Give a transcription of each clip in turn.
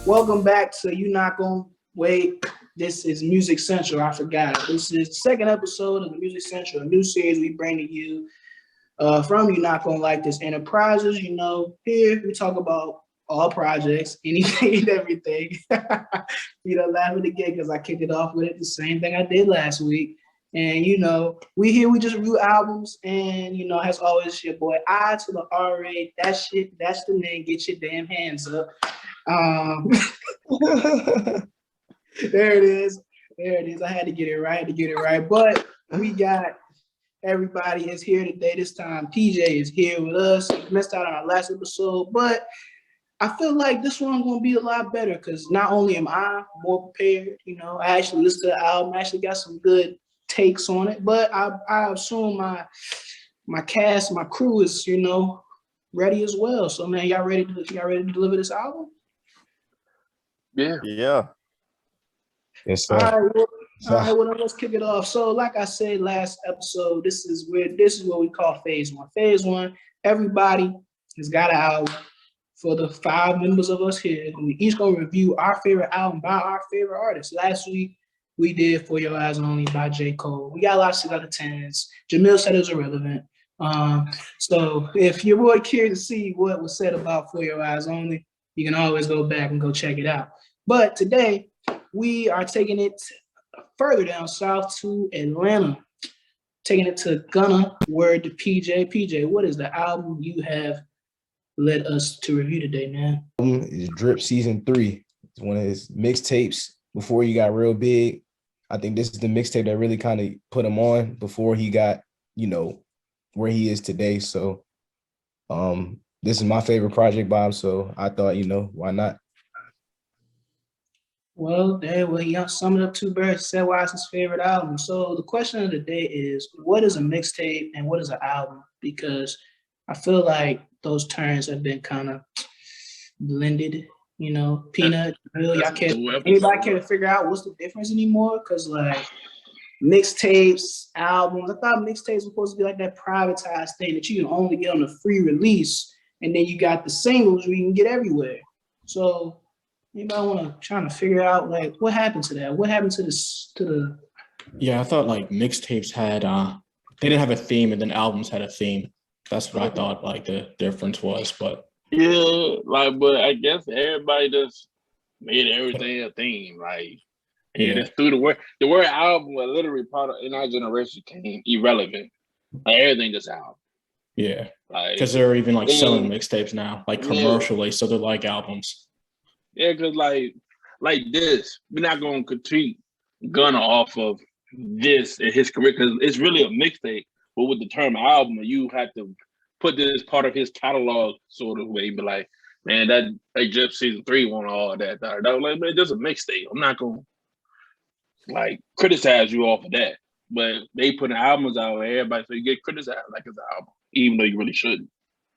Welcome back to You Not Gonna Wait. This is Music Central. I forgot. This is the second episode of the Music Central, a new series we bring to you from You Not Gonna Like This Enterprises. You know, here we talk about all projects, anything and everything. You know, laughing again because I kicked it off with it the same thing I did last week. And you know, we just review albums, and you know, as always, it's your boy I to the R-A. That shit, that's the name. Get your damn hands up. There it is. There it is. I had to get it right. But we got everybody is here today. This time PJ is here with us. We missed out on our last episode, but I feel like this one's gonna be a lot better because not only am I more prepared, you know, I actually listened to the album, I actually got some good takes on it, but I assume my cast, my crew is, you know, ready as well. So man, y'all ready to deliver this album? Yeah. Yes, sir. All right, well, let's kick it off. So, like I said last episode, this is what we call phase one. Phase one, everybody has got an album for the 5 members of us here. And we each gonna review our favorite album by our favorite artist. Last week, we did For Your Eyes Only by J. Cole. We got a lot of 6 out of 10s. Jamil said it was irrelevant. So if you're really curious to see what was said about For Your Eyes Only, you can always go back and go check it out. But today, we are taking it further down south to Atlanta, taking it to Gunna, word to PJ. PJ, what is the album you have led us to review today, man? It's Drip Season 3. It's one of his mixtapes before he got real big. I think this is the mixtape that really kind of put him on before he got, you know, where he is today. So this is my favorite project by him. So I thought, you know, why not? Well, he summed it up 2 birds, said why it's his favorite album. So the question of the day is, what is a mixtape and what is an album? Because I feel like those terms have been kind of blended, you know, peanut, really. Anybody care to figure out what's the difference anymore? Because like mixtapes, albums, I thought mixtapes were supposed to be like that privatized thing that you can only get on a free release. And then you got the singles where you can get everywhere. So anybody want to try to figure out like what happened to that? What happened to this? Yeah, I thought like mixtapes had they didn't have a theme, and then albums had a theme. That's what I thought like the difference was. But yeah, like, but I guess everybody just made everything a theme. Like, and just threw the word album was literally part of in our generation came irrelevant. Like everything just album. Yeah, like because they're even like selling mixtapes now, like commercially, so they're like albums. Yeah, because like this, we're not going to critique Gunna off of this in his career because it's really a mixtape. But with the term album, you have to put this part of his catalog sort of way. But like, man, that Drip Season 3 won all that. Like, man, just a mixtape. I'm not going to like criticize you off of that. But they putting albums out where everybody so you get criticized like it's an album, even though you really shouldn't.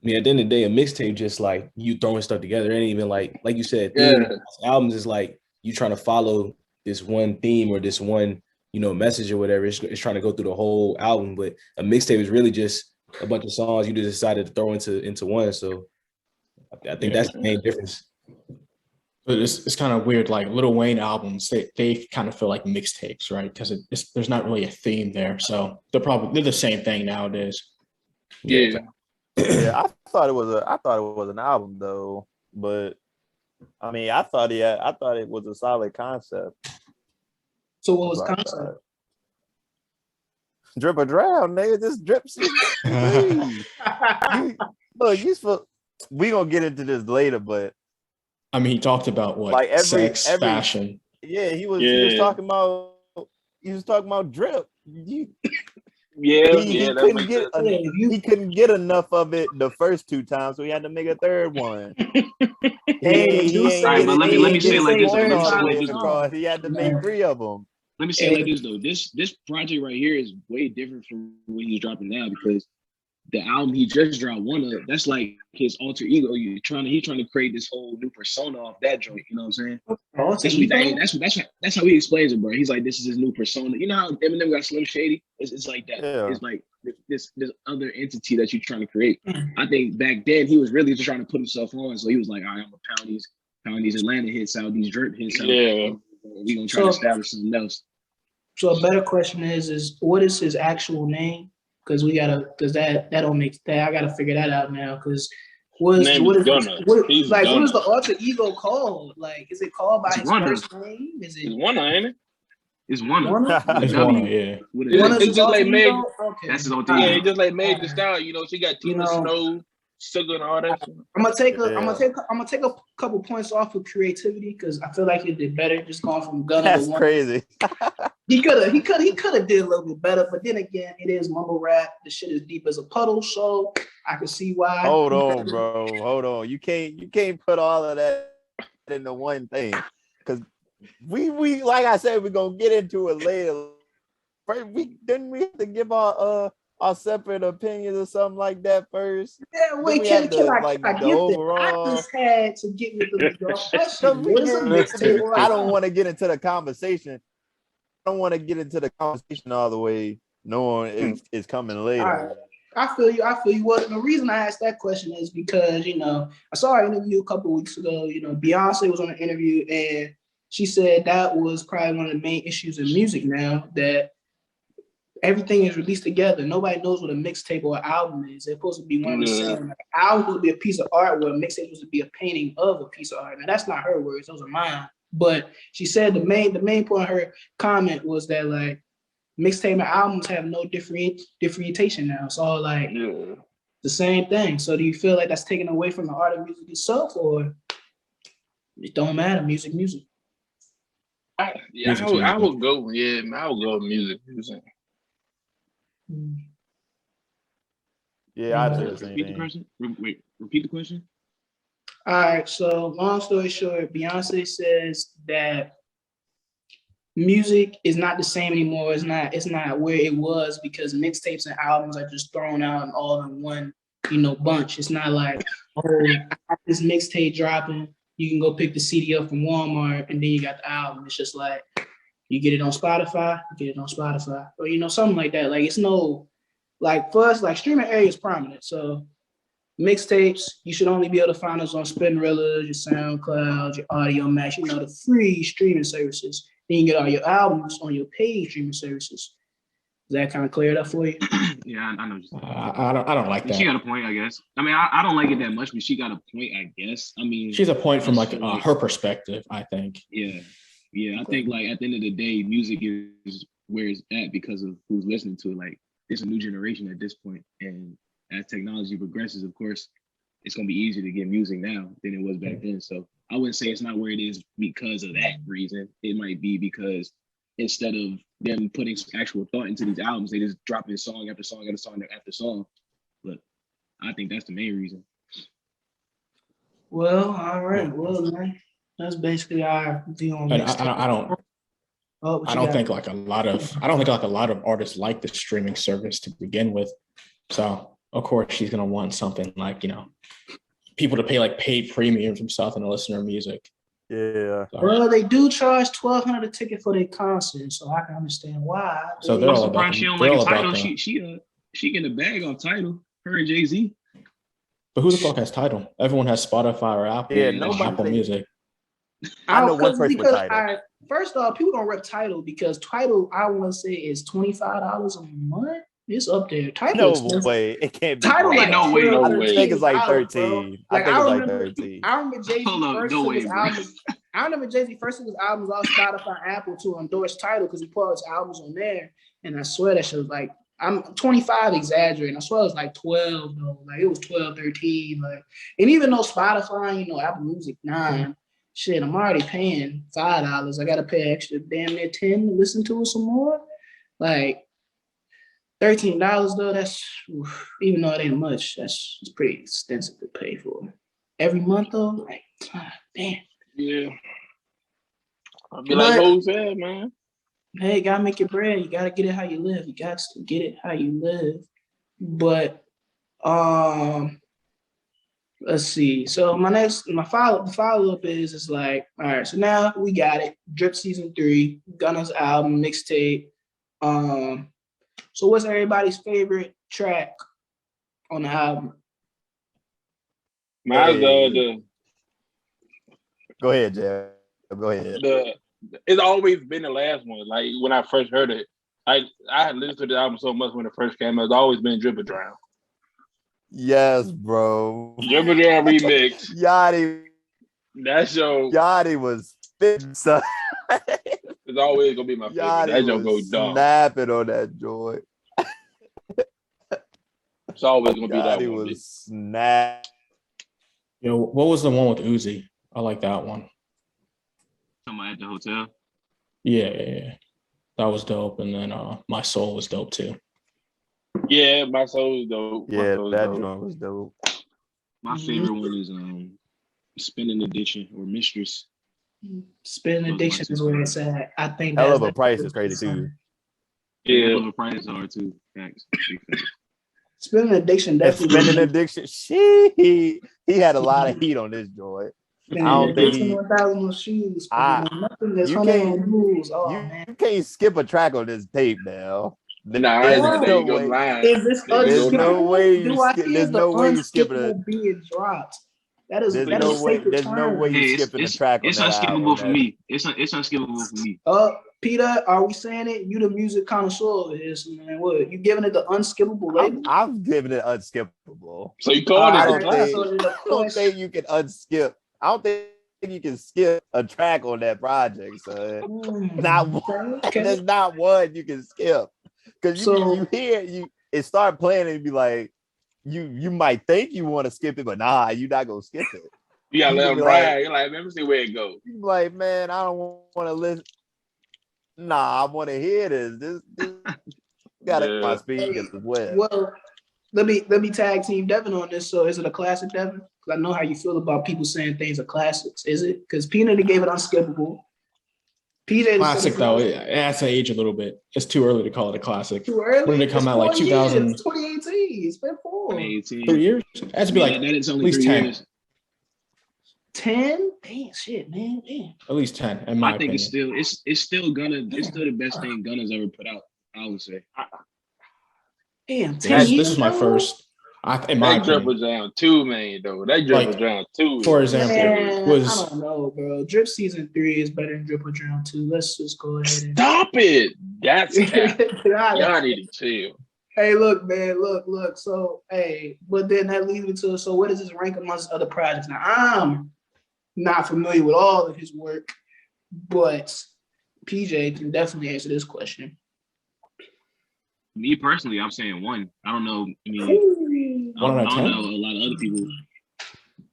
Yeah, at the end of the day, a mixtape just like you throwing stuff together. It ain't even like you said, albums is like you trying to follow this one theme or this one, you know, message or whatever. It's trying to go through the whole album. But a mixtape is really just a bunch of songs you just decided to throw into one. So I think that's the main difference. But it's kind of weird. Like Lil Wayne albums, they kind of feel like mixtapes, right? Because there's not really a theme there. So they're the same thing nowadays. Yeah. Yeah, I thought it was an album though, but I mean, I thought it was a solid concept. So what was the concept? Drip or drown, nigga. Just drip. Look, we gonna get into this later, but I mean, he talked about what like sex, fashion. Yeah, he was talking about drip. He couldn't get enough of it the first 2 times, so he had to make a third one. Let me say it like this. He had to make 3 of them. Let me say it like this though. This project right here is way different from what he's dropping now because the album he just dropped, one of that's like his alter ego. He's trying to create this whole new persona off that joint. You know what I'm saying? That's how he explains it, bro. He's like, this is his new persona. You know how Eminem got Slim Shady? It's like that. Yeah. It's like this other entity that you're trying to create. I think back then he was really just trying to put himself on. So he was like, all right, I'm gonna pound these pound these Atlanta hits out, these drip hits out. Yeah. We gonna try to establish something else. So a better question is what is his actual name? Because that don't make that. I gotta figure that out now. Because what is Gunna. what is the alter ego called? Like, is it called by It's his Gunna. first name? Is it It's Gunna, ain't it? It's Gunna. It's Gunna, yeah. It's just like Meg. Okay. That's his alter Yeah, ego. it just like Meg Thee Stallion. You know, she got Tina Snow, Sugar, and all that shit. I'm gonna take a couple points off of creativity because I feel like he did better just going from Gunna. That's crazy. He could have did a little bit better, but then again, it is mumble rap. The shit is deep as a puddle, so I can see why. Hold on, bro. Hold on. You can't put all of that into one thing because we like I said, we're gonna get into it later. First, we have to give our separate opinions or something like that first. Yeah, wait, can I get that? I just had to get with the question. What is a mixtape? I don't want to get into the conversation. I don't want to get into the conversation all the way. Knowing it's coming later. Right. I feel you. Well, the reason I asked that question is because, I saw an interview a couple weeks ago. Beyonce was on an interview and she said that was probably one of the main issues in music now, that everything is released together. Nobody knows what a mixtape or an album is. It's supposed to be one of the same. Like, an album would be a piece of art, where a mixtape was to be a painting of a piece of art. Now, that's not her words. Those are mine. But she said the main point of her comment was that, like, mixtape and albums have no differentiation now. It's all like the same thing. So do you feel like that's taken away from the art of music itself, or it don't matter? Music. I would go with music. Yeah, I'd say the same Repeat the thing. question. Wait, repeat the question. All right. So long story short, Beyonce says that music is not the same anymore. It's not where it was because mixtapes and albums are just thrown out and all in one, bunch. It's not like, this mixtape dropping, you can go pick the CD up from Walmart and then you got the album. It's just like you get it on Spotify, or something like that. Like, it's no, like, for us, like, streaming area is prominent. So mixtapes, you should only be able to find us on Spinrilla, your SoundCloud, your Audio Max, the free streaming services. Then you get all your albums on your paid streaming services. Does that kind of clear it up for you? Yeah, I know. I don't like that. She got a point, I guess. I mean, I don't like it that much, but she got a point, I guess. I mean, she's a point from her perspective, I think. Yeah. I think, like, at the end of the day, music is where it's at because of who's listening to it. Like, it's a new generation at this point, and as technology progresses, of course, it's gonna be easier to get music now than it was back then. So I wouldn't say it's not where it is because of that reason. It might be because instead of them putting actual thought into these albums, they just drop in song after song after song after song. But I think that's the main reason. Well, all right. Well, man, that's basically our view on And mixtape. I don't think a lot of artists like the streaming service to begin with. So of course she's gonna want something like, people to pay like paid premiums and stuff and to listen to her music. Yeah. Well, they do charge $1,200 a ticket for their concert, so I can understand why. So they're all about she don't like a title. She get a bag on title. Her and Jay-Z. But who the fuck has Tidal? Everyone has Spotify or Apple. Yeah, Apple Music. I know one person with Tidal. First off, people don't rep Tidal because Tidal, I want to say, is $25 a month. It's up there. Tidal No way. It can't be. Tidal, like, no way. I think it's like 13. Like, I think it's like 13. I remember Jay-Z first took his albums. I remember Jay-Z first took his albums off Spotify, Apple to endorse Tidal because he put all his albums on there. And I swear that shit was like, I'm 25 exaggerating. I swear it was like 12 though. Like, it was 12, 13. Like, and even though Spotify, Apple Music 9, shit, I'm already paying $5. I gotta pay extra damn near 10 to listen to it some more. Like, $13 though, that's, even though it ain't much, it's pretty extensive to pay for. Every month though, like, damn. Yeah. I'll be like Ho said, man. Hey, you gotta make your bread. You gotta get it how you live. You got to get it how you live. But let's see. So my follow-up is like, all right, so now we got it. Drip Season 3, Gunna's album, mixtape. So what's everybody's favorite track on the album? Mine's Go ahead, Jeff. Go ahead. It's always been the last one. Like when I first heard it, I had listened to the album so much when it first came out. It's always been Drip or Drown. Yes, bro. Drip or Drown remix. Yachty was spitting, son. It's always gonna be my favorite. Yachty That joke was go dumb. snapping on that joint. It's always gonna be that Yachty one. was snap. Yo, what was the one with Uzi? I like that one. Somebody at the hotel. Yeah. That was dope. And then My Soul was dope too. Yeah, My Soul was dope. Yeah, that joint was dope. My favorite one is Spinning Addiction or Mistress. Spinning Addiction is where it's at. I think Hell that's of a Price is crazy too. Yeah. Hell of a Price is hard too. Thanks. Spinning Addiction definitely. Spinning Addiction. He had a lot of heat on this joint. I don't think he. 1,000 shoes. Nothing that's You can't skip a track on this tape now. There's no way. Is this There's no way you skip it. Being dropped. There's no way you skipping a track on it's that unskippable album, for me. It's unskippable for me. Peter, are we saying it? You the music connoisseur is, man. What? You giving it the unskippable label? I'm giving it unskippable. So you call it? I don't think you can unskip. I don't think you can skip a track on that project, son. Not one. Okay. There's not one you can skip. Because you hear it start playing and be like, you might think you want to skip it, but nah, you're not gonna skip it. You gotta let them ride. You're like, let me see where it goes. You're like, man, I don't want to listen. Nah, I want to hear this. Gotta my speed as well. Well, let me tag team Devin on this. So is it a classic, Devin? Because I know how you feel about people saying things are classics. Is it? Because Peanut gave it unskippable. PJ classic though. It has to age a little bit. It's too early to call it a classic. Too early. When did it come out? Like 2000? 2018. It's been 4. 2018. 3 years. It has to be like that is only at least 10. Years. 10? Damn, shit, man. Damn. At least 10. In my opinion. It's still the best thing Gunna's ever put out. I would say. Damn, 10 years. This is my first. In my that Drip was down 2, man, though. That Drip was down 2. For example, I don't know, bro. Drip season 3 is better than Drip or Drown 2. Let's just go ahead and stop it. That's y'all need to chill. Hey, look, man, look. So, but then that leads me to, so where does this rank amongst other projects? Now, I'm not familiar with all of his work, but PJ can definitely answer this question. Me personally, I'm saying 1. I don't know. I mean, I don't know a lot of other people.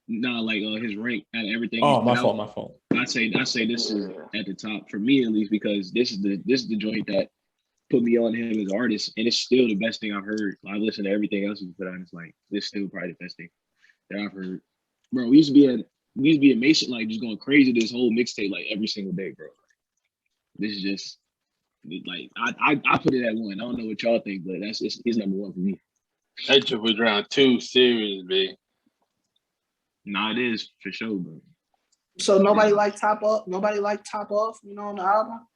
Not like his rank out of everything. Oh, my fault. I say this is at the top for me at least, because this is the joint that put me on him as an artist, and it's still the best thing I've heard. I've listened to everything else he's put out, and it's like this is still probably the best thing that I've heard. Bro, we used to be at Mason, like just going crazy this whole mixtape like every single day, bro. This is just like I put it at 1. I don't know what y'all think, but he's number 1 for me. That Drip was round 2 serious, man. Nah, it is for sure, bro. So nobody liked Top Off? Nobody liked Top Off, on the album?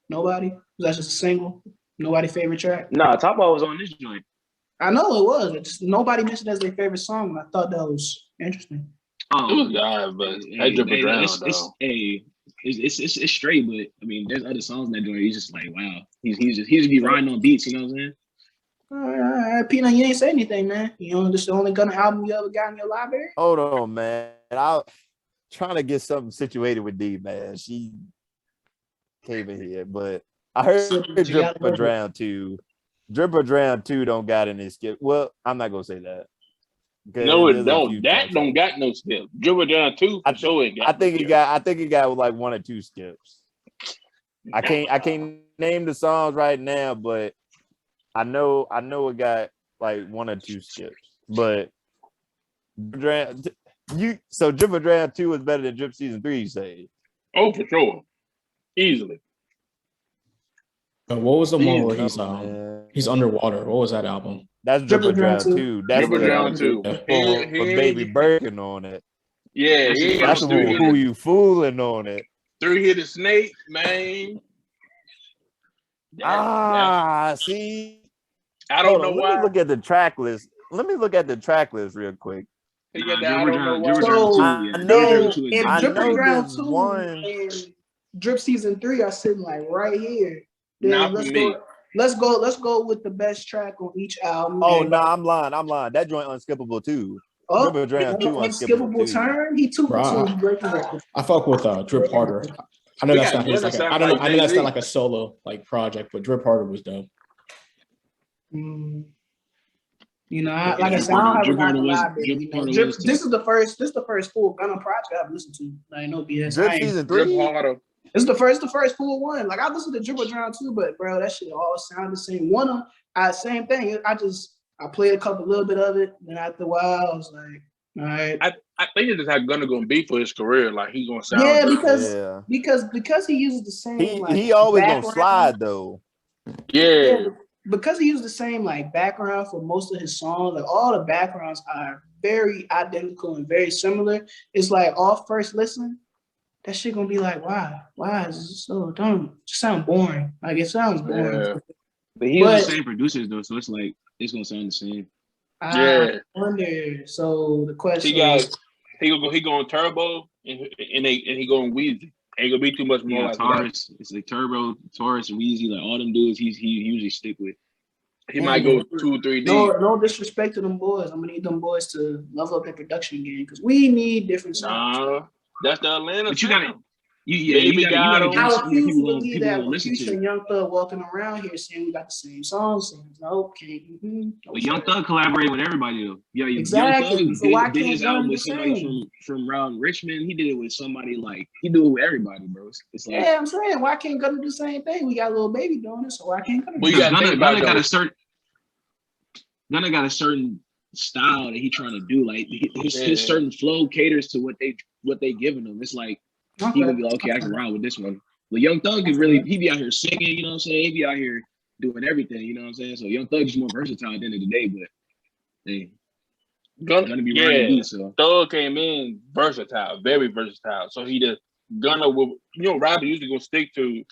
Nobody? That's just a single? Nobody favorite track? Nah, Top Off was on this joint. I know it was. Just nobody mentioned it as their favorite song, and I thought that was interesting. It was God, but that Drip was round, it's straight, but I mean, there's other songs in that joint. He's just like, wow, he's just be riding on beats. You know what I'm saying? All right, Peanut, you ain't say anything, man. This is the only Gunna album you ever got in your library? Hold on, man. I'm trying to get something situated with D, man. She came in here, but I heard Drip or Drown 2. Drip or Drown 2 don't got any skip. Well, I'm not gonna say that. No, it don't. That don't got no skip. Drip or Drown 2 for sure it got. I think it got like 1 or 2 skips. I can't name the songs right now, but I know it got like 1 or 2 skips. But Drip or Drown 2 is better than Drip season 3, you say? Oh, for sure. Easily. What was the one where he's underwater? What was that album? That's Drip or Drown 2. That's Drip or Drown 2. With Baby Birkin on it. Yeah, that's who you fooling on it. 3-Hit Snake, man. See. I don't know why. Let me look at the track list. Real quick. He got that. I don't know why. So if Drip or Drown 2 one. and Drip Season 3 are sitting like right here, Not then for me. Let's go with the best track on each album. Oh no, I'm lying. That joint Unskippable too. Oh, Drip or Drown 2 Unskippable too. turn. He 2 for 2. Breaking records. I fuck with Drip Harder. I know that's not his like I know that's not like a solo like project, but Drip Harder was dope. You know, like I said, I don't have a lot to lie, baby. You know, this is the first full Gunna project I've listened to. Like no BS. Drip Season 3. This is the first full one. Like I listened to Drip or Drown too, but bro, that shit all sounded the same. Same thing. I played a little bit of it, and after a while, I was like, all right. I think it's just how Gunna gonna be for his career. Like he's gonna sound because he uses the same. He always gonna slide though. Yeah. Because he used the same like background for most of his songs, like all the backgrounds are very identical and very similar. It's like off first listen, that shit gonna be like, why is it so dumb? It just sound boring. Like it sounds boring. Yeah. But he has the same producers though, so it's like it's gonna sound the same. I wonder. So the question he going Turbo and he going Weezy. Ain't gonna be too much more. Yeah, Taurus. It's like Turbo, Taurus, Weezy, like all them dudes. He usually stick with. He might go 2 or 3 deep. No disrespect to them boys. I'm gonna need them boys to level up their production game because we need different sounds. Nah, that's the Atlanta. But you got it. I refuse to believe that when Future and Young Thug walking around here saying we got the same songs. Okay. But Young Thug collaborated with everybody though. Yeah, exactly. Young Thug did his album with somebody from around Richmond. He did it with somebody like he do it with everybody, bro. It's like I'm saying why can't Gunna do the same thing? We got a little baby doing it, so why can't Gunna? Well, Gunna got a certain style that he trying to do. Like his certain flow caters to what they giving him. It's like. He gonna be like, okay, I can ride with this one. But Young Thug is really, he be out here singing, you know what I'm saying? He be out here doing everything, you know what I'm saying? So Young Thug is more versatile at the end of the day, but hey, Gunna be riding beats, so. Thug came in versatile, very versatile. So he just, Gunna will, rappers usually gonna stick to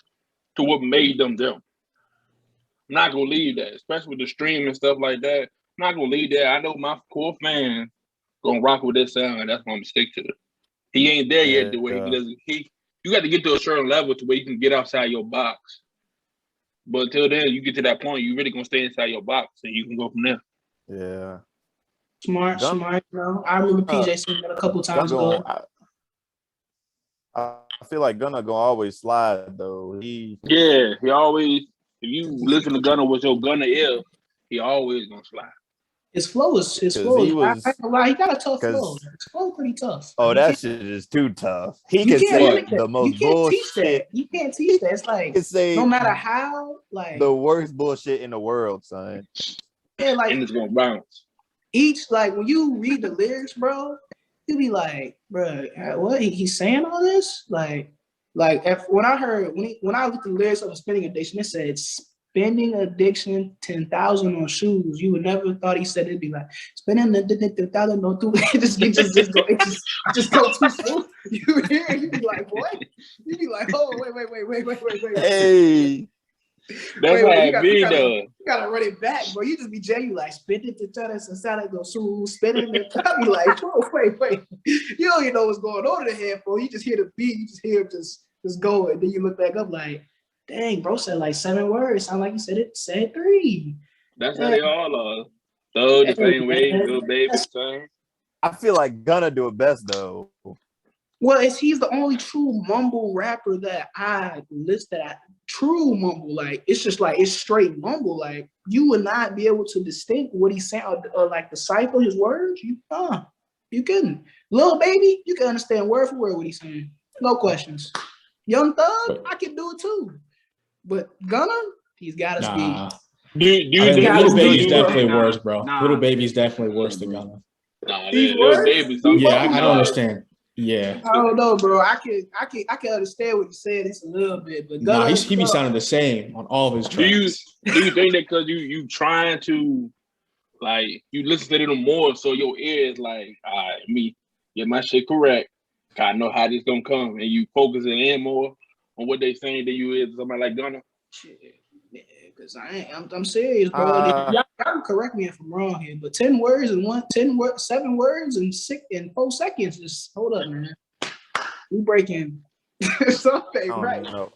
what made them them. I'm not gonna leave that, especially with the stream and stuff like that. I'm not gonna leave that. I know my core fans gonna rock with this sound, and that's why I'm gonna stick to it. He ain't there yet the way he doesn't. You got to get to a certain level to where you can get outside your box. But until then, you get to that point, you really gonna stay inside your box, and you can go from there. Yeah. Smart, bro. I remember PJ saying that a couple times ago. I feel like Gunna gonna always slide though. He always. If you listen to Gunna with your Gunna ear, he always gonna slide. His flow is I ain't gonna lie, he got a tough flow. His flow pretty tough. Oh, that shit is too tough. He can say the most bullshit. You can't teach that. It's like no matter how, like the worst bullshit in the world, son. Yeah, like and it's gonna bounce. Each like when you read the lyrics, bro, you be like, bro, what he's saying all this? Like when I looked at the lyrics of the Spending Addiction, it said spending addiction 10,000 on shoes. You would never thought he said it'd be like spending 10,000 on two. It just go too smooth. You hear it, you be like, what? You be like, oh wait. Hey. That's how it be though. You gotta run it back, bro. You just be genuine, like spending the time and go shoes, spending the time. Be like, oh, wait. You don't even know what's going on in the head, bro. You just hear the beat, you just hear it just go, and then you look back up like, dang, bro said like 7 words. Sound like he said 3. That's how they all are. So the same way, little baby, son. I feel like Gunna do it best though. Well, he's the only true mumble rapper that I list that true mumble. Like it's just like it's straight mumble. Like you would not be able to distinct what he's saying or like decipher his words. You couldn't. Little baby, you can understand word for word what he's saying. No questions. Young Thug, I can do it too. But Gunna, he's got to speak. Little Baby's definitely worse, bro. Little Baby's definitely worse than Gunna. Little Baby's I don't understand. Yeah, I don't know, bro. I can understand what you said. It's a little bit, but Gunna, he be sounding the same on all of his tracks. Do you think that because you trying to like you listen to them more, so your ear is like, all right, get my shit correct. I know how this gonna come, and you focusing in more on what they saying than you is somebody like Gunna. Shit, because I'm serious, bro. y'all correct me if I'm wrong here, but 10 words and 7 words in 4 seconds. Just hold up, man. We breaking something, right? Know.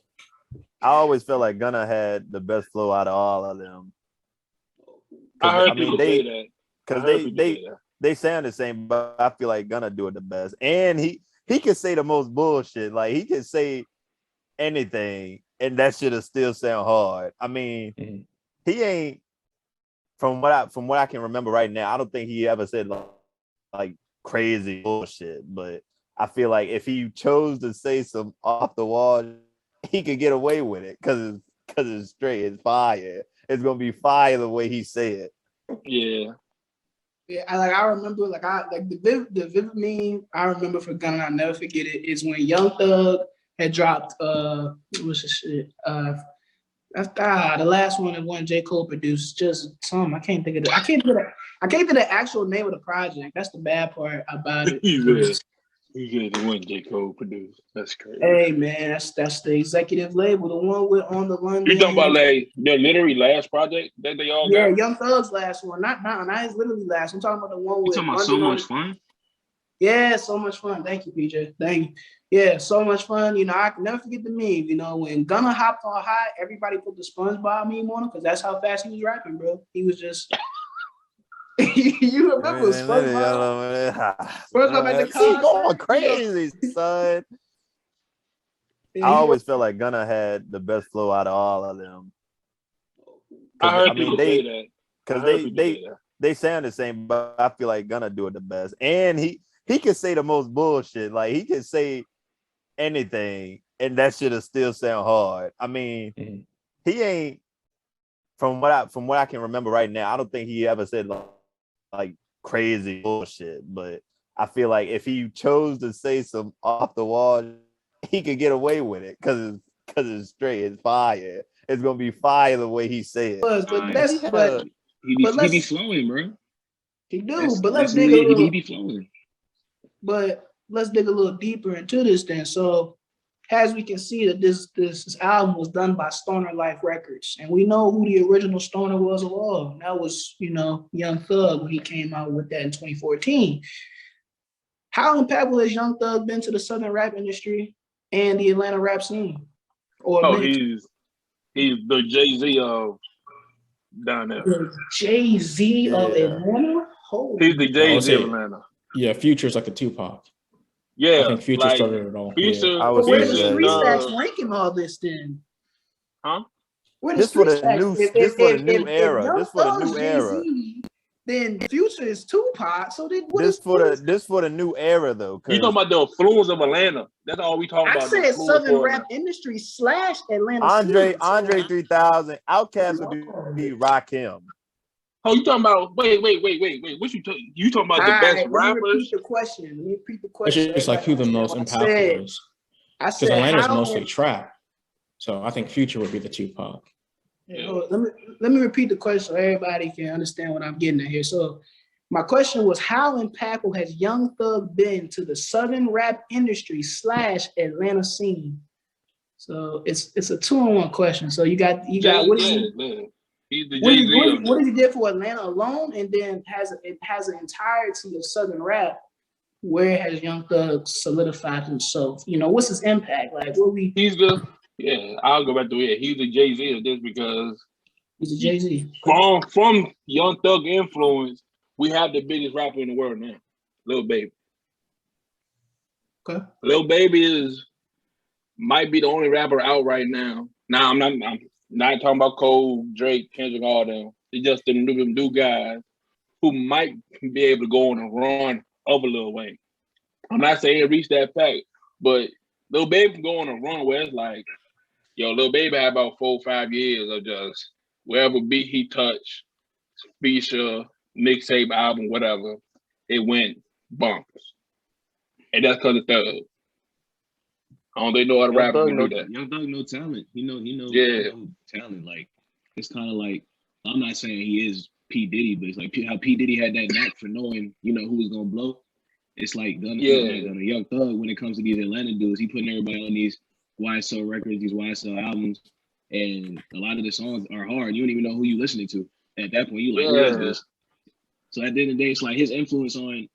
I always felt like Gunna had the best flow out of all of them. I heard people say that. Because they sound the same, but I feel like Gunna do it the best. And he can say the most bullshit. Like he can say anything, and that shit'll still sound hard. I mean, he ain't from what I can remember right now. I don't think he ever said like crazy bullshit. But I feel like if he chose to say some off the wall, he could get away with it because it's straight. It's fire. It's gonna be fire the way he say it. Yeah. Yeah, I remember the vivid meme I remember for Gunna, I'll never forget it, is when Young Thug had dropped what's the shit? The last one that YNGLT Co produced, just some I can't think of the actual name of the project. That's the bad part about it. He the YNGLT Co produced. That's crazy. Hey man, that's the executive label, the one with On the London. You talking about like their literally last project that they all got? Yeah, Young Thug's last one. Not his literally last. I'm talking about the one with. You talking about So Much Fun? Yeah, So Much Fun. Thank you, PJ. Thank you. Yeah, So Much Fun. You know, I can never forget the meme. You know, when Gunna hopped on high, everybody put the SpongeBob meme on him because that's how fast he was rapping, bro. He was just. You remember SpongeBob? SpongeBob at the concert. Going crazy, son. Yeah, I always felt like Gunna had the best flow out of all of them. I heard people say that. Because they sound the same, but I feel like Gunna do it the best. And he can say the most bullshit. Like he can say anything, and that shit'll still sound hard. I mean, he ain't from what I can remember right now. I don't think he ever said like crazy bullshit. But I feel like if he chose to say some off the wall, he could get away with it because it's straight. It's fire. It's gonna be fire the way he say it. He be flowing, bro. He do, but let's dig a little. He be flowing. But let's dig a little deeper into this then. So, as we can see that this album was done by Stoner Life Records, and we know who the original Stoner was of all. That was, Young Thug when he came out with that in 2014. How impactful has Young Thug been to the Southern rap industry and the Atlanta rap scene? He's the Jay-Z of down there. The Jay-Z of Atlanta? He's the Jay-Z of Atlanta. Yeah, Future's like a Tupac. Yeah, I think Future started it all. Future, where does Street Stacks ranking all this then? Huh? This for the new era. This for the new era. Then Future is Tupac. So then this for the new era though. You talking about the influence of Atlanta? That's all we talking about. I said Southern rap industry / Atlanta. Andre 3000, Outkast would be Rakim. Oh, you talking about? Wait. What you talking about? The best rappers? Let me repeat the question. It's just like who the most impactful is. Because Atlanta's mostly trap. So I think Future would be the Tupac. Yeah. Let me repeat the question so everybody can understand what I'm getting at here. So my question was, how impactful has Young Thug been to the Southern rap industry / Atlanta scene? So it's a 2-on-1 question. So you got what did he did for Atlanta alone, and then it has an entirety of Southern rap. Where has Young Thug solidified himself? What's his impact? Like I'll go back to it. He's the Jay-Z of this because he's a Jay-Z. From Young Thug influence, we have the biggest rapper in the world now, Lil Baby. Okay. Lil Baby might be the only rapper out right now. Now I'm not talking about Cole, Drake, Kendrick, all them. It's just them new guys who might be able to go on a run of a Lil Wayne. I'm not saying reach that fact, but Lil Baby can go on a run where it's like, Lil Baby had about 4 or 5 years of just wherever beat he touched, feature, mixtape, album, whatever, it went bonkers. And that's because of Thug. I don't think no other rapper can do that. Young Thug no talent. He know talent. Like, it's kind of like, I'm not saying he is P. Diddy, but it's like how P. Diddy had that knack for knowing, who was going to blow. It's like Gunna, Young Thug, when it comes to these Atlanta dudes, he putting everybody on these YSL records, these YSL albums, and a lot of the songs are hard. You don't even know who you listening to. at that point. You like, who is this? So at the end of the day, it's like his influence on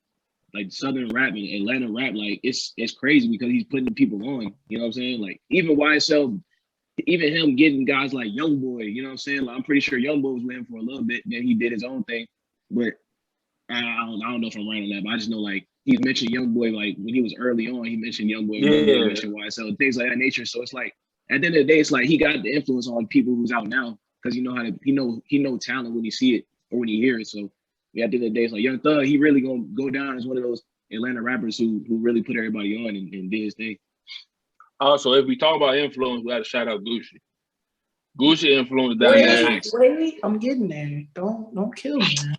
like Southern rap and Atlanta rap, like it's crazy because he's putting the people on. You know what I'm saying? Like even YSL, even him getting guys like Youngboy. You know what I'm saying? Like I'm pretty sure Youngboy was with him for a little bit. Then he did his own thing, but I don't know if I'm right on that. But I just know like he's mentioned Youngboy like when he was early on. He mentioned Youngboy, he mentioned YSL, things like that nature. So it's like at the end of the day, it's like he got the influence on people who's out now because he know talent when he see it or when he hear it. So yeah, at the end of the day, it's like Young Thug, he really gonna go down as one of those Atlanta rappers who really put everybody on and did his thing. Also, if we talk about influence, we got to shout out Gucci. Gucci influenced down there. Wait, I'm getting there. Don't kill me, man.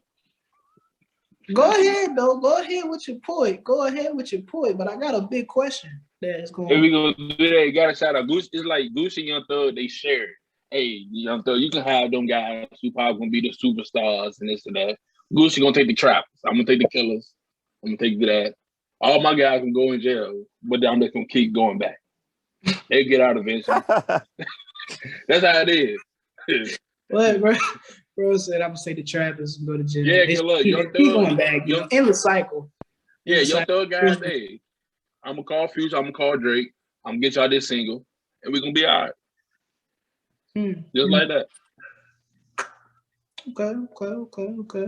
Go ahead, though. Go ahead with your point. But I got a big question that is going. If we gonna do that, you gotta shout out Gucci. It's like Gucci and Young Thug, they share. Hey, Young Thug, you can have them guys who probably gonna be the superstars and this and that. Gucci gonna take the trappers. I'm gonna take the killers. I'm gonna take that. All my guys can go in jail, but I'm just gonna keep going back. They get out eventually. That's how it is. What, bro said I'm gonna say the trappers and go to jail. Yeah, cause look, Young Thug going back, in the cycle. Yeah, Young Thug guys, hey, I'm gonna call Future, I'm gonna call Drake, I'm gonna get y'all this single, and we're gonna be all right. Just like that. Okay.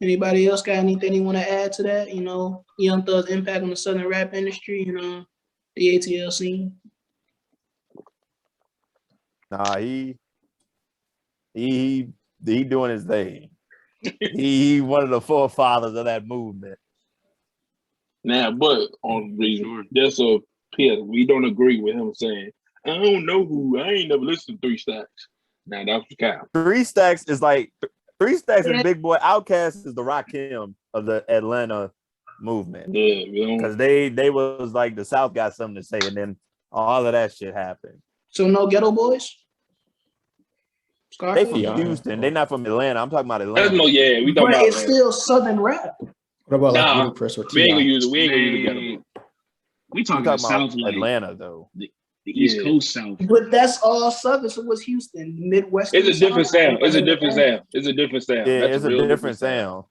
Anybody else got anything you want to add to that? You know, Young Thug's impact on the Southern rap industry, you know, the ATL scene. Nah, he doing his thing. he one of the forefathers of that movement. Now, but on the there's a PS, we don't agree with him saying, I don't know who, I ain't never listened to 3 Stacks. Now that's the cow. 3 Stacks is like 3 Stacks and Big Boy Outkast is the Rakim of the Atlanta movement. Yeah, because they was like the South got something to say, and then all of that shit happened. So no Ghetto Boys? They from Houston. They not from Atlanta. I'm talking about Atlanta. No, yeah, we talking but about it's still Southern rap. What about like Ludacris or we ain't gonna use it. We ain't gonna use the Ghetto Boys. We talking about South, Atlanta though. The East Coast South. But that's all Southern. So what's Houston? Midwest. It's a different sound. It's a different sound. It's a different sound. Yeah, it's a different sound.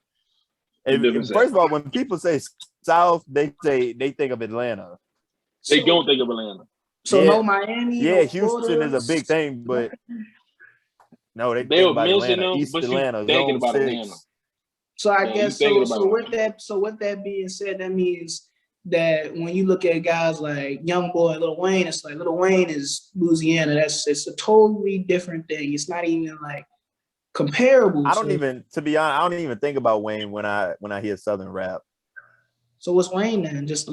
First of all, when people say South, they think of Atlanta. They don't think of Atlanta. So no Miami. Yeah, no Houston Florida. is a big thing, but no, they will think about mention Atlanta. them, East but Atlanta, you thinking about 6. Atlanta. So I guess so with that being said, that means that when you look at guys like Youngboy, Lil Wayne, it's like Lil Wayne is Louisiana. It's a totally different thing. It's not even like comparable. To be honest, I don't even think about Wayne when I hear Southern rap. So what's Wayne then? Just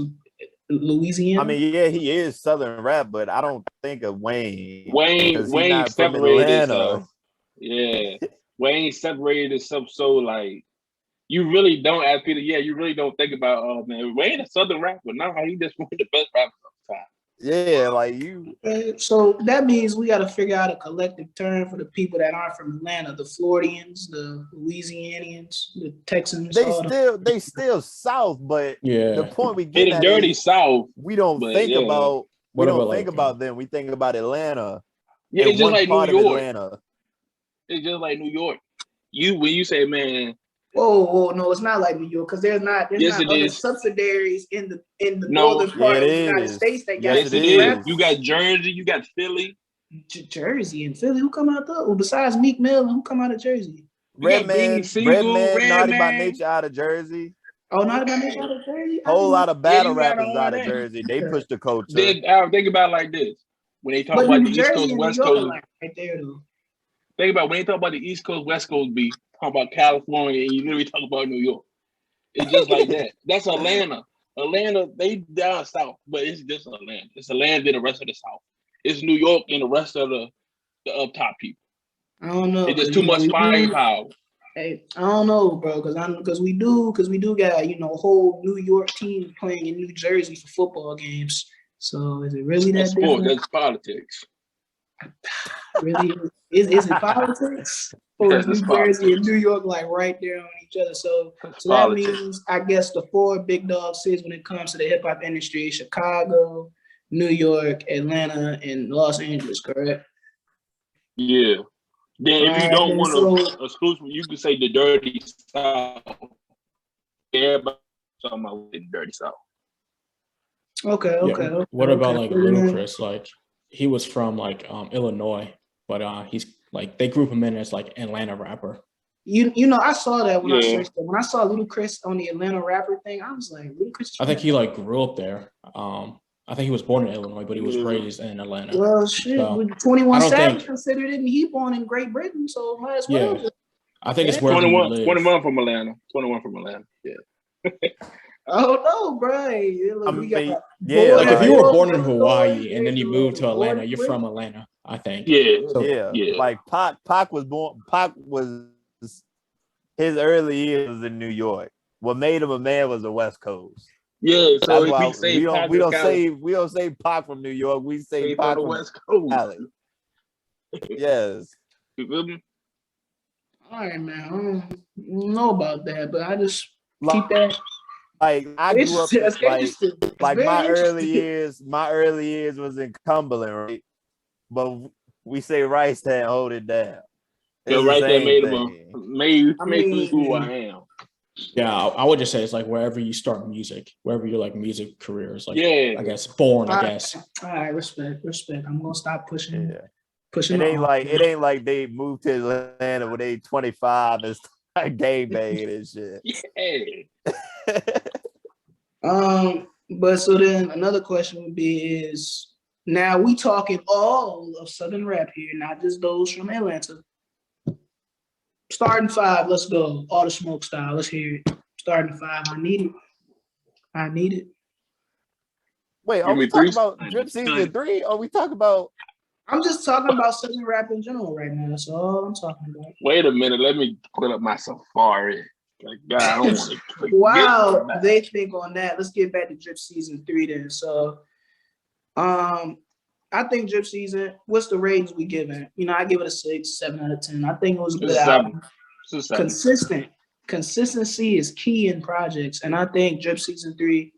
Louisiana? I mean, yeah, he is Southern rap, but I don't think of Wayne. Wayne separated himself. Yeah. Wayne separated himself so like you really don't ask Peter, you really don't think about, oh man, Wayne a Southern rapper. No, he just one of the best rappers of the time. Yeah, like you. So that means we got to figure out a collective term for the people that aren't from Atlanta, the Floridians, the Louisianians, the Texans. They still South, but the point we get at dirty South. We don't think about them. We think about Atlanta. Yeah, it's just like New York. Atlanta. It's just like New York. When you say, man. Whoa, no, it's not like New York because there's not other subsidiaries in the northern part of the United States that got it is. You got Jersey, you got Philly. Jersey and Philly, who come out there? Well, besides Meek Mill, who come out of Jersey? Redman, Naughty by Nature out of Jersey. Oh, Naughty by Nature out of Jersey? Whole lot of battle rappers out of Jersey. They push the culture. Think about it like this. When they talk about the East Coast, West Coast. Right there, though. Think about when they talk about the East Coast, West Coast beef, talk about California, and you literally talk about New York. It's just like that. That's Atlanta. Atlanta, they down south, but it's just Atlanta. It's Atlanta and the rest of the South. It's New York and the rest of the up top people. I don't know. It's just too much firepower. Hey, I don't know, bro, because we do got a whole New York team playing in New Jersey for football games. So is it really that different? That's politics. Really, is it politics? Or is New Jersey and New York like right there on each other? So that means I guess the 4 big dog cities when it comes to the hip hop industry is Chicago, New York, Atlanta, and Los Angeles, correct? Yeah. Then if you don't want to exclusive, you can say the Dirty South. Everybody talking about the Dirty South. Okay. What about like Ludacris? Like he was from like Illinois, but he's like they group him in as like Atlanta rapper. You know, I saw that when I searched it. When I saw Ludacris on the Atlanta rapper thing, I was like, Ludacris. I think he like grew up there. I think he was born in Illinois, but he was raised in Atlanta. Well, shit, so, 21 Savage considered it, and he born in Great Britain, so might as well. Yeah. I think it's where 21 from Atlanta. 21 from Atlanta. Yeah. Oh no, bro! Like if you were born in Hawaii and then you moved to Atlanta, you're from Atlanta. I think. Yeah. So, yeah. Like Pac was born. Pac was his early years in New York. What made him a man was the West Coast. Yeah, so that's why we don't say Pac from New York. We say Pac from the West Coast. Cali. Yes. You feel me? All right, man. I don't know about that, but I just keep that. Like I grew up like my early years was in Cumberland, right? But we say Rice Town, hold it down. So Rice Town made me who I am. Yeah, I would just say it's like wherever you start music, wherever your like music career is like, I guess born. I guess. All right, respect. I'm gonna stop pushing. Yeah. It ain't like they moved to Atlanta when they 25 and start game banging and shit. Yeah. But so then another question would be is now we talking all of Southern rap here, not just those from Atlanta. Starting 5, let's go. All the Smoke style. Let's hear it. Starting 5. I need it. Wait, are we talking about Drip Season 3? Or are we talking about? I'm just talking about Southern rap in general right now. That's all I'm talking about. Wait a minute. Let me put up my Safari. Like, God, I don't want to. Wow, they think on that. Let's get back to Drip Season 3 then. So, I think Drip Season, what's the ratings we giving? You know, I give it a 6, 7 out of 10. I think it was a good album. Consistency is key in projects. And I think Drip Season 3,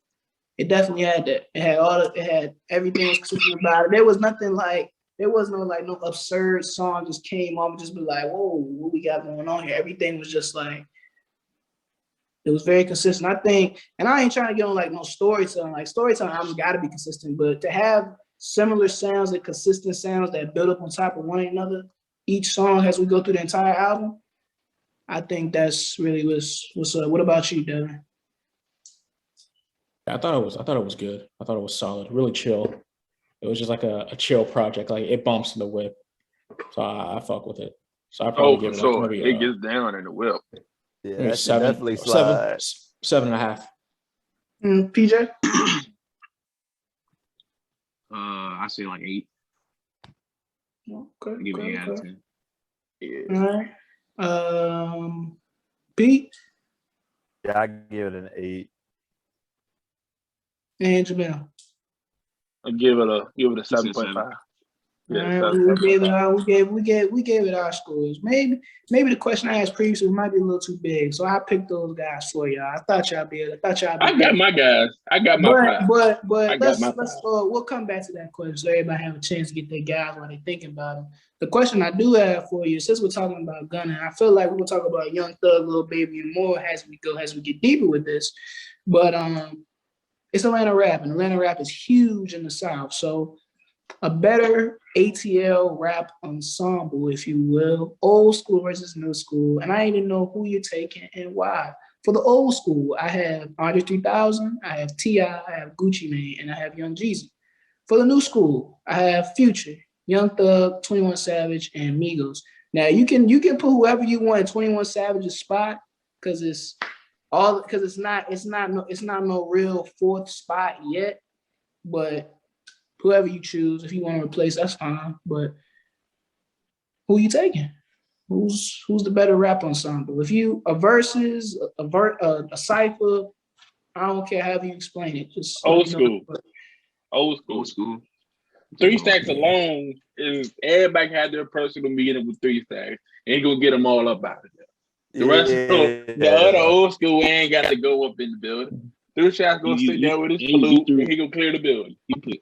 it definitely had that. It had everything was consistent about it. There was nothing like, there was no absurd song just came on and just be like, whoa, what we got going on here? Everything was just like, it was very consistent. I think, and I ain't trying to get on like no storytelling. Like storytelling albums got to be consistent, but to have similar sounds and consistent sounds that build up on top of one another, each song as we go through the entire album, I think that's really what's up. What about you, Devin? I thought it was good. I thought it was solid, really chill. It was just like a chill project. Like it bumps in the whip, so I fuck with it. So I probably give it like maybe it gets down in the whip. Yeah, that definitely slide. 7.5. PJ? I say like 8. Okay. Give it 8 out of 10. Yeah. All right. Pete? Yeah, I give it an 8. And Jamil? I give it a 7.5. Yeah, we gave it our scores. Maybe the question I asked previously might be a little too big, so I picked those guys for y'all. I thought y'all be. I got my guys. I got my. But let's we'll come back to that question so everybody have a chance to get their guys while they thinking about them. The question I do have for you, since we're talking about Gunna, I feel like we're gonna talk about Young Thug, Lil Baby, and more as we get deeper with this. But it's Atlanta rap, and Atlanta rap is huge in the South, so. A better ATL rap ensemble, if you will, old school versus new school. And I even know who you're taking and why. For the old school, I have Andre 3000, I have T.I., I have Gucci Mane, and I have Young Jeezy. For the new school, I have Future, Young Thug, 21 Savage, and Migos. Now you can put whoever you want in 21 Savage's spot because it's not no real fourth spot yet, but. Whoever you choose, if you want to replace, that's fine. But who you taking? Who's the better rap ensemble? If you a versus, a cipher, I don't care how you explain it. Just old school. 3 Stacks alone is everybody had their personal meeting with 3 Stacks. Ain't gonna get them all up out of there. The rest of the other old school ain't got to go up in the building. 3 Stacks gonna sit down with his flute and he gonna clear the building. You put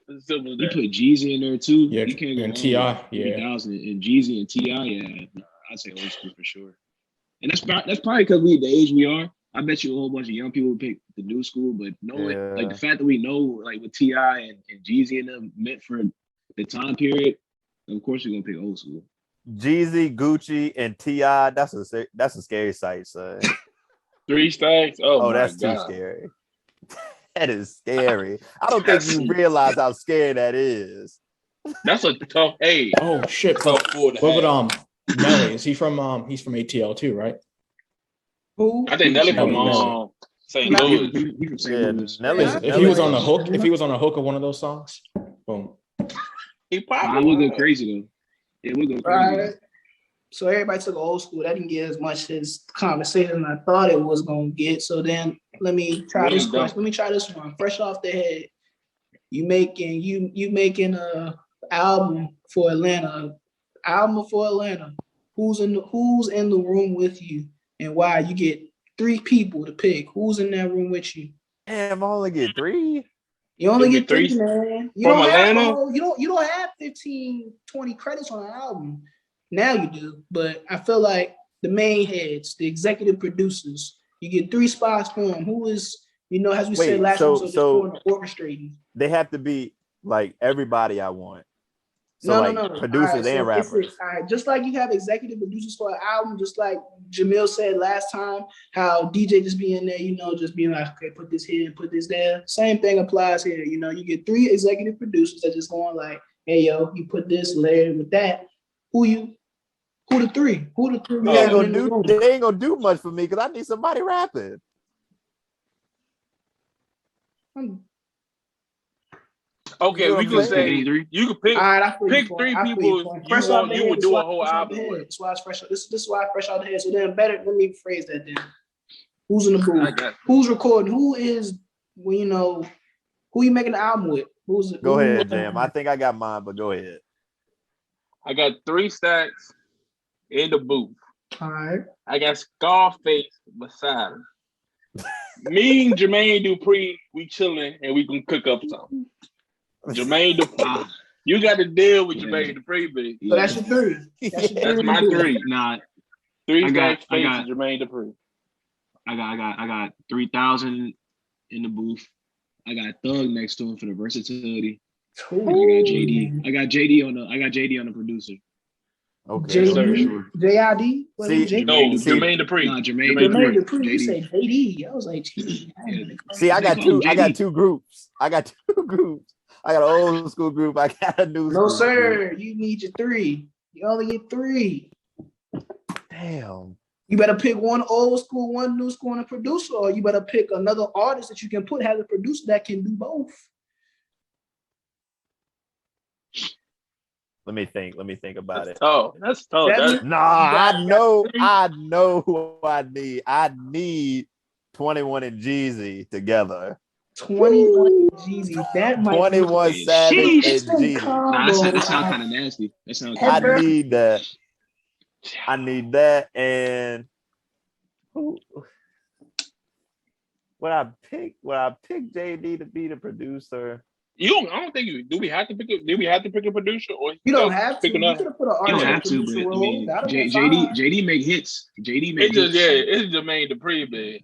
Jeezy in there too. Yeah, you can't go and T.I. 3000 and Jeezy and T.I. Yeah. I'd say old school for sure. And that's probably because we the age we are. I bet you a whole bunch of young people would pick the new school, but like the fact that we know like what T.I. and Jeezy and them meant for the time period, of course we're gonna pick old school. Jeezy, Gucci, and T.I. That's a scary sight, son. 3 Stacks. Oh, that's God. too scary. That is scary. I don't think you realize how scary that is. That's a tough. Hey. Oh shit! Tough fool to What Nelly? Is he from? He's from ATL too, right? Who? I think Nelly from St. Louis. He from St. Louis. If he was on the hook, of one of those songs, boom. He I probably would go crazy though. It would go crazy. Right. So everybody took old school. That didn't get as much as conversation I thought it was gonna get. So then let me try this question. Let me try this one. Fresh off the head. You making a album for Atlanta. Who's in the room with you and why? You get 3 people to pick. Who's in that room with you? Damn, I only get 3. You only get 3, man. You from don't Atlanta? have you don't have 15, 20 credits on an album. Now you do, but I feel like the main heads, the executive producers, you get 3 spots for them. Who is, as we said last episode, doing the orchestrating. They have to be like everybody I want. So no. Producers and rappers. Just like you have executive producers for an album, just like Jamil said last time, how DJ just be in there, just being like, okay, put this here and put this there. Same thing applies here. You get 3 executive producers that just going like, hey, yo, you put this layer with that. Who the 3? Who the 3? They ain't gonna do much for me because I need somebody rapping. Okay, we can say you could pick pick 3 people you would do a whole album with. That's why it's fresh. This is why it's fresh out the head. So then let me phrase that then. Who's in the booth? Who's recording? Who is who you making the album with? Go ahead, Jam. I think I got mine, but go ahead. I got 3 Stacks in the booth. All right. I got Scarface beside him. Me and Jermaine Dupri, we chilling and we can cook up something. Jermaine Dupri. You got to deal with Jermaine Dupri, baby. So that's your 3. That's my 3. Nah, 3 Stacks face Jermaine Dupri. I got 3,000 in the booth. I got Thug next to him for the versatility. I got JD. I got JD on the producer. Okay. JD? JID? Jermaine Dupri. Nah, Jermaine Dupri. You say JD. I was like, JD. See, I got 2 groups. I got an old school group. I got a new school. No, sir. You need your 3. You only get 3. Damn. You better pick one old school, one new school, and a producer, or you better pick another artist that you can put as a producer that can do both. Let me think about it. Oh, that's tough. I know who I need. I need 21 and Jeezy together. 21 and Jeezy. That might 21 Savage and Jeezy. Nah, that sounds kind of nasty. That sounds. I need that. I need that. And who would I pick? Would I pick JD to be the producer? I don't think you do. We have to pick a. Do we have to pick a producer, or you don't have to? You could have put an artist. You don't have to, but I mean, JD make hits. It's Jermaine Dupri, man.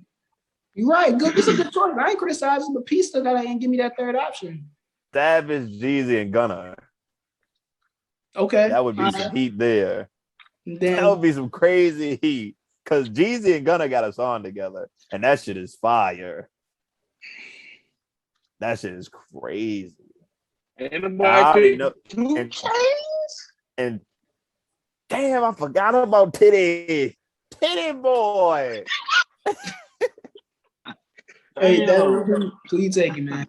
You're right. Good. It's a good choice. I ain't criticizing, but P still gotta give me that 3rd option. Savage, Jeezy, and Gunna. Okay, that would be some heat there. Then, that would be some crazy heat because Jeezy and Gunna got a song together, and that shit is fire. That shit is crazy. And damn, I forgot about Titty Boy. Hey, who you taking, man?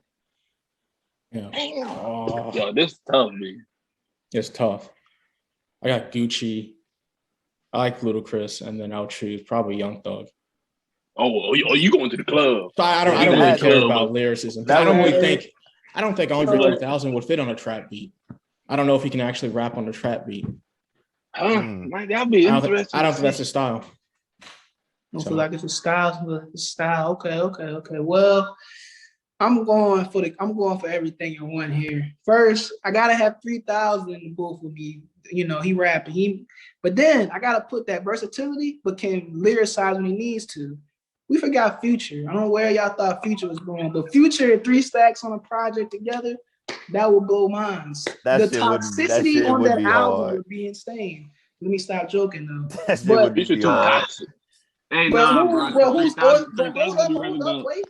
Yeah. Yo, this is tough, man. It's tough. I got Gucci. I like Ludacris, and then I'll choose probably Young Thug. Oh, you going to the club? So I don't really care about lyricism. I don't think Andre 3000 would fit on a trap beat. I don't know if he can actually rap on the trap beat. Might that be interesting? I don't think that's his style. I don't feel like it's a style. Okay. Well, I'm going for everything in one here. First, I gotta have 3,000 in the booth with me. You know, he rapping. But then I gotta put that versatility, but can lyricize when he needs to. We forgot Future. I don't know where y'all thought Future was going, but Future and 3 Stacks on a project together, that would blow minds. The toxicity on that album would be insane. Let me stop joking though. That shit would be hard. Hey, but who's hold up, wait,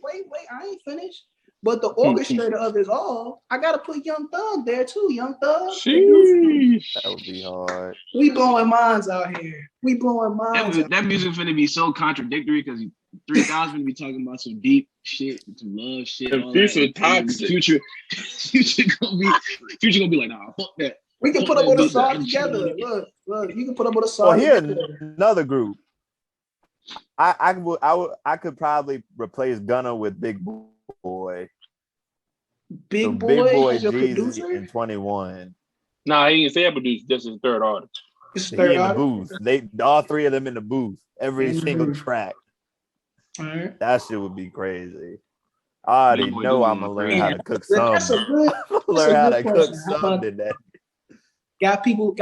I ain't finished. But the orchestrator of it all, I gotta put Young Thug there too. Young Thug. That would be hard. We blowing minds out here. We blowing minds. That music finna be so contradictory because 3000 be talking about some deep shit, some love shit. And Future toxic. Future gonna be like, nah, fuck that. We can put up with a song together. Look, you can put up with a song. Well, here's another group. I could probably replace Gunna with Big Boy. Big Boy Jeezy in 21. Nah, he didn't say I produced, just his third artist. He in the booth. They all 3 of them in the booth. Every single track. All right. That shit would be crazy. I already know I'm gonna learn how to cook something. Learn how to cook something today. Got people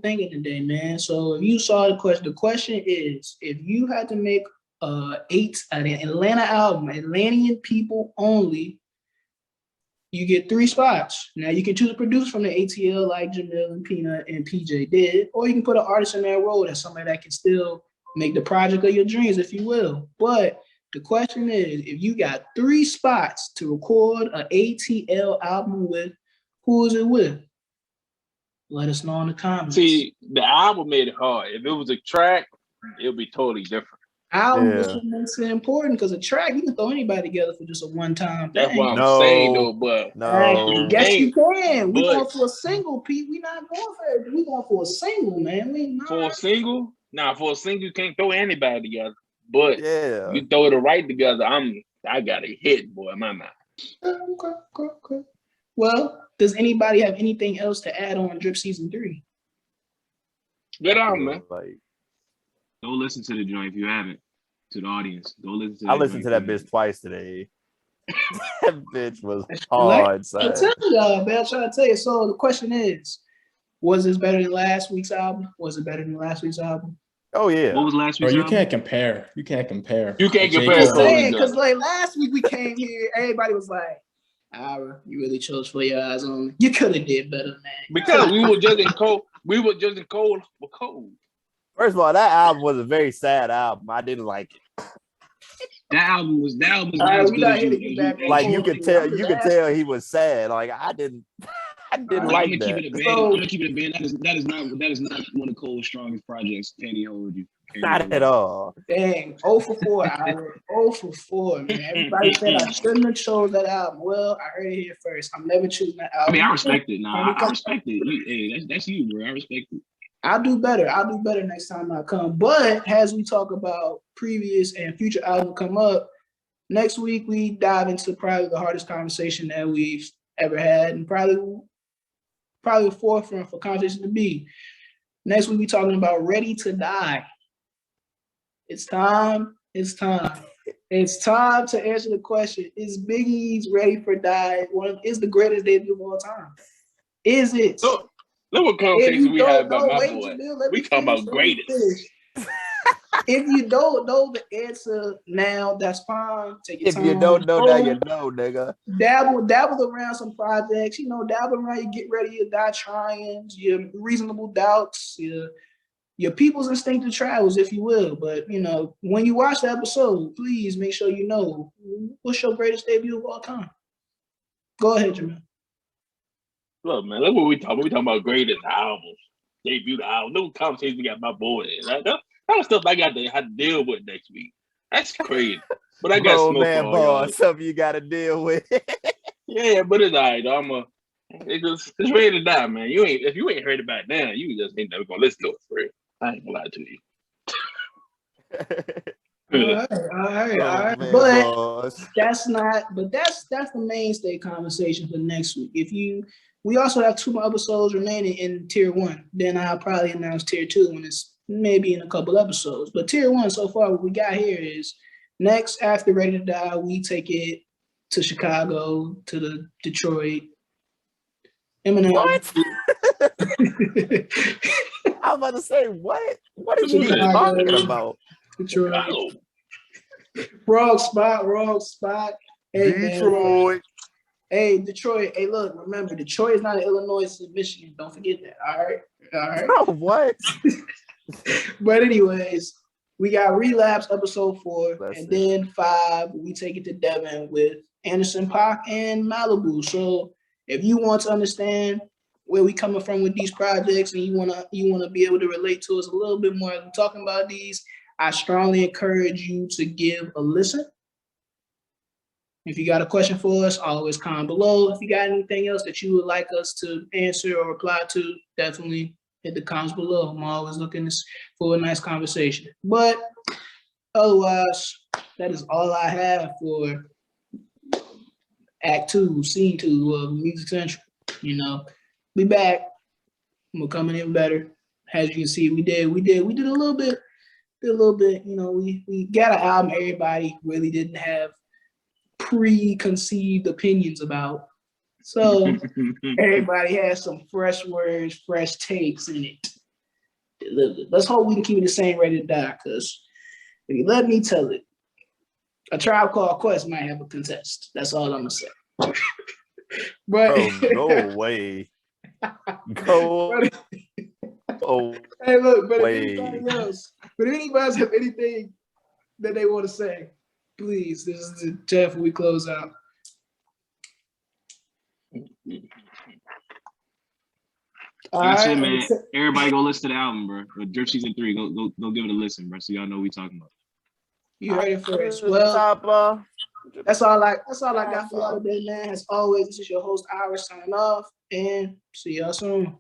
thinking today, man. So if you saw the question is, if you had to make an Atlanta album, Atlantean people only, you get 3 spots. Now you can choose a producer from the ATL like Jamil and Peanut and PJ did, or you can put an artist in that role that's somebody that can still make the project of your dreams, if you will. But the question is, if you got 3 spots to record an ATL album with, who is it with? Let us know in the comments. See, the album made it hard. If it was a track, it would be totally different. Album is what makes it important, because a track, you can throw anybody together for just a one-time thing. That's what I'm saying, though, but yes, you can. We going for a single, Pete. We not going for it. We going for a single, man. For a single? Nah, for a single, you can't throw anybody together. But you throw it right together, I got a hit, boy, in my mind. Okay. Well, does anybody have anything else to add on Drip Season 3? Good album, man. Go listen to the joint if you haven't. To the audience, go listen to. I listened to that bitch twice today. That bitch was hard. I'm telling y'all, man. I'm trying to tell you. So the question is, was this better than last week's album? Was it better than last week's album? Oh yeah. What was last week's album? You can't compare. You can't compare. Because like last week we came here, everybody was like, "Ira, you really chose for your eyes only. You could have did better, man." Because we were judging Cole. We were judging Cole for Cole. First of all, that album was a very sad album. I didn't like it. That album was not as good as you. Like you could tell he was sad. Like I didn't like that. I'm gonna keep it a band. That is not one of Cole's strongest projects. Can he hold you? Not at all. Dang, 0 for 4, Ira. 0 for 4, man. Everybody said I shouldn't have chose that album. Well, I heard it here first. I'm never choosing that album. I mean, I respect it. Nah, I respect it. Hey, that's you, bro. I respect it. I'll do better next time I come. But as we talk about previous and future albums come up, next week we dive into probably the hardest conversation that we've ever had, and probably the forefront for conversation to be. Next week we talking about Ready to Die. It's time. It's time to answer the question: is Biggie's Ready for Die is the greatest debut of all time? Is it? Look what conversation we had about my boy. We talking about greatest. If you don't know the answer now, that's fine. Take your time. If you don't know now, you know, nigga. Dabble around some projects. Dabble around. You get ready to die trying. Your reasonable doubts. Your people's instinctive travels, if you will. But when you watch the episode, please make sure you know what's your greatest debut of all time. Go ahead, Jamil. Look, man, look what we talking. We talking about greatest albums, debut album. No conversation we got my boy. That stuff I got to have to deal with next week. That's crazy. But I got smoke man, boy, something you got to deal with. Yeah, but it's all right. It's ready to die, man. If you ain't heard about it now, you just ain't never gonna listen to it for real. I ain't gonna lie to you. All right. But that's the mainstay conversation for next week. We also have 2 more episodes remaining in tier 1. Then I'll probably announce tier 2 when it's maybe in a couple episodes. But tier 1 so far, what we got here is next after Ready to Die, we take it to Chicago, to the Detroit, Eminem. What? I was about to say, what? What are you talking about? Detroit. Wrong spot. Hey, Detroit. Man, hey, Detroit. Hey, look, remember, Detroit is not in Illinois, it's in Michigan. Don't forget that. All right. Oh, what? But anyways, we got Relapse episode 4, and then 5, we take it to Devin with Anderson .Paak and Malibu. So if you want to understand where we coming from with these projects and you wanna be able to relate to us a little bit more as we're talking about these, I strongly encourage you to give a listen. If you got a question for us, always comment below. If you got anything else that you would like us to answer or reply to, definitely hit the comments below. I'm always looking for a nice conversation. But otherwise, that is all I have for Act 2, Scene 2 of Music Central. You know, we back. We're coming in better. As you can see, we did a little bit. You know, we got an album everybody really didn't have preconceived opinions about. So everybody has some fresh words, fresh takes in it. Let's hope we can keep it the same Ready to Die, because if you let me tell it, A Tribe Called Quest might have a contest. That's all I'm gonna say. But go away. Go away. Hey, look, but if anybody have anything that they want to say, please, this is the time before we close out. That's it, man. Everybody go listen to the album, bro. Drip Season 3, go give it a listen, bro. So y'all know what we talking about. You heard it first. Well, that's all I got for y'all today, man. As always, this is your host, Iris, signing off, and see y'all soon.